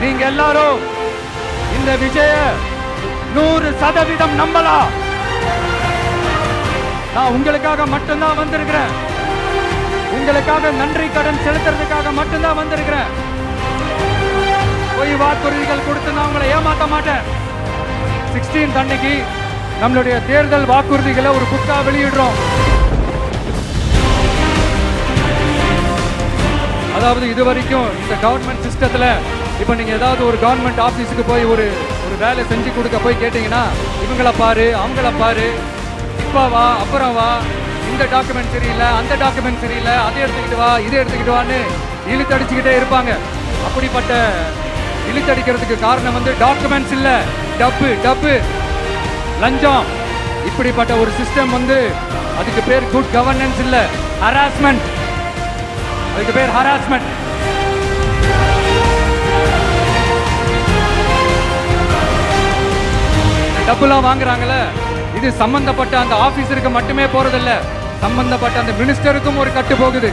நீங்க எல்லாரும் இந்த விஜய 100% நம்பலாம். நான் உங்களுக்காக மட்டும்தான் வந்திருக்கிறேன். உங்களுக்காக நன்றி கடன் செலுத்துறதுக்காக மட்டும்தான் வந்திருக்கிறேன். பொய் வாக்குறுதிகள் கொடுத்து நான் உங்களை ஏமாத்த மாட்டேன். 16 அன்னைக்கு நம்மளுடைய தேர்தல் வாக்குறுதிகளை ஒரு புக்கா வெளியிடுறோம். அதாவது இதுவரைக்கும் இந்த கவர்மெண்ட் சிஸ்டத்துல இப்ப நீங்க ஏதாவது ஒரு கவர்மெண்ட் ஆபீஸுக்கு போய் ஒரு வேலை செஞ்சு கொடுக்க போய் கேட்டீங்கன்னா, இவங்கள பாரு, அவங்கள பாரு, இப்ப வா, அப்புறம் வா, இந்த டாக்குமெண்ட் சரியில்லை, அந்த டாக்குமெண்ட் சரியில்லை, அதை எடுத்துக்கிட்டு வா, இதை எடுத்துக்கிட்டு வான்னு இழுத்தடிச்சுக்கிட்டே இருப்பாங்க. அப்படிப்பட்ட இழுத்தடிக்கிறதுக்கு காரணம் டாக்குமெண்ட்ஸ் இல்ல, டப்பு லஞ்சம். இப்படிப்பட்ட ஒரு சிஸ்டம் அதுக்கு பேர் குட் கவர்னன்ஸ் இல்ல, ஹராஸ்மெண்ட். அதுக்கு பேர் ஹராஸ்மெண்ட். டப்புலாம் வாங்குறாங்கல்ல, இது சம்பந்தப்பட்ட அந்த ஆபீசருக்கு மட்டுமே போறதில்ல, சம்பந்தப்பட்ட அந்த மினிஸ்டருக்கும் ஒரு கட்டு போகுது.